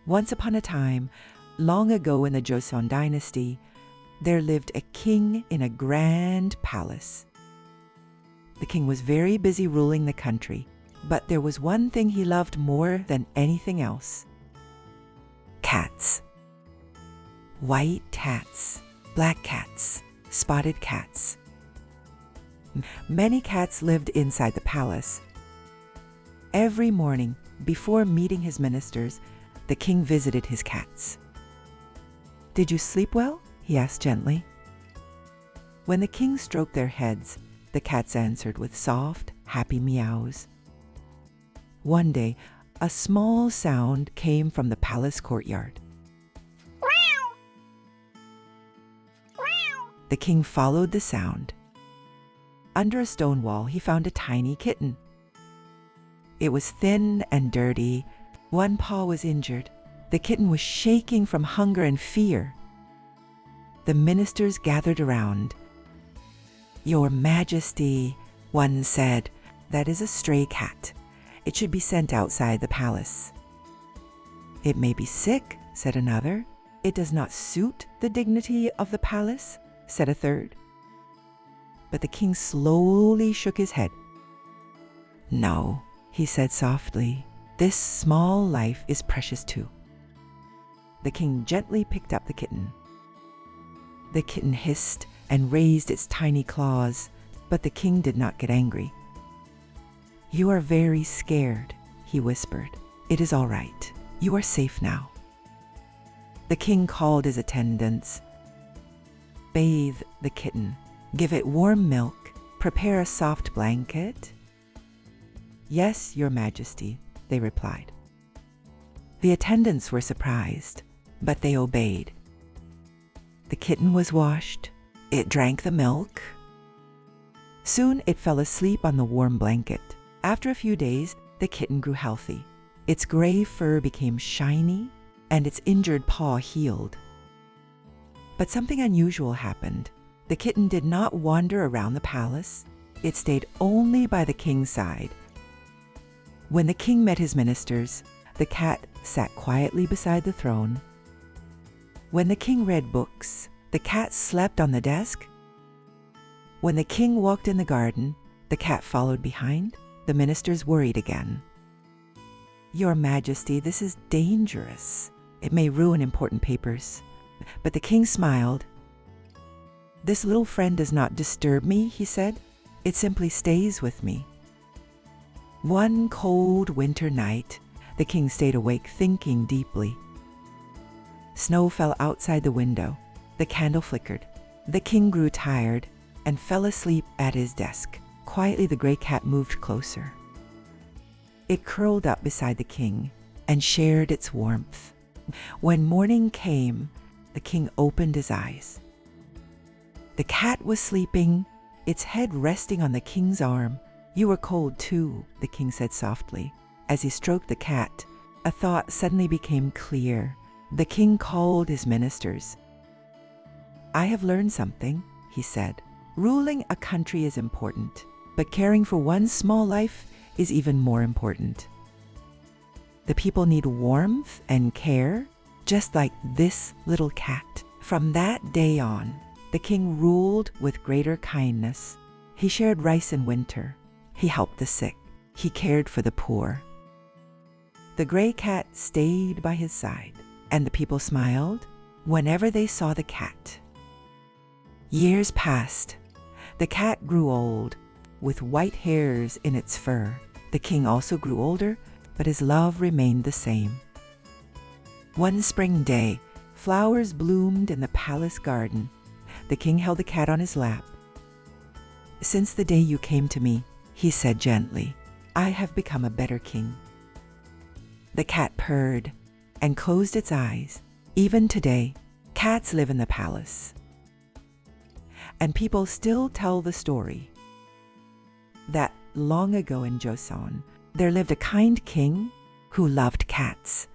Once upon a time, long ago in the Joseon Dynasty, there lived a king in a grand palace. The king was very busy ruling the country, but there was one thing he loved more than anything else: cats. White cats, black cats, spotted cats. Many cats lived inside the palace. Every morning, before meeting his ministers, the king visited his cats. "Did you sleep well?" he asked gently. When the king stroked their heads, the cats answered with soft, happy meows. One day, a small sound came from the palace courtyard. The king followed the sound. Under a stone wall, he found a tiny kitten. It was thin and dirty. One paw was injured. The kitten was shaking from hunger and fear. The ministers gathered around. "Your Majesty," one said, "that is a stray cat. It should be sent outside the palace." "It may be sick," said another. "It does not suit the dignity of the palace," said a third. But the king slowly shook his head. "No," he said softly, "this small life is precious too." The king gently picked up the kitten. The kitten hissed and raised its tiny claws, but the king did not get angry. "You are very scared," he whispered. "It is all right. You are safe now." The king called his attendants. "Bathe the kitten. Give it warm milk. Prepare a soft blanket." "Yes, Your Majesty," they replied. The attendants were surprised, but they obeyed. The kitten was washed. It drank the milk. Soon it fell asleep on the warm blanket. After a few days, the kitten grew healthy. Its gray fur became shiny, and its injured paw healed. But something unusual happened. The kitten did not wander around the palace. It stayed only by the king's side. When the king met his ministers, the cat sat quietly beside the throne. When the king read books, the cat slept on the desk. When the king walked in the garden, the cat followed behind. The ministers worried again. "Your Majesty, this is dangerous. It may ruin important papers." But the king smiled. "This little friend does not disturb me," he said. "It simply stays with me." One cold winter night, the king stayed awake thinking deeply. Snow fell outside the window. The candle flickered. The king grew tired and fell asleep at his desk. Quietly, the gray cat moved closer. It curled up beside the king and shared its warmth. When morning came, the king opened his eyes. The cat was sleeping, its head resting on the king's arm. "You were cold too," the king said softly. As he stroked the cat, a thought suddenly became clear. The king called his ministers. "I have learned something," he said. "Ruling a country is important, but caring for one small life is even more important. The people need warmth and care, just like this little cat." From that day on, the king ruled with greater kindness. He shared rice in winter. He helped the sick. He cared for the poor. The gray cat stayed by his side, and the people smiled whenever they saw the cat. Years passed. The cat grew old, with white hairs in its fur. The king also grew older, but his love remained the same. One spring day, flowers bloomed in the palace garden. The king held the cat on his lap. "Since the day you came to me," he said gently, "I have become a better king." The cat purred and closed its eyes. Even today, cats live in the palace. And people still tell the story that long ago in Joseon, there lived a kind king who loved cats.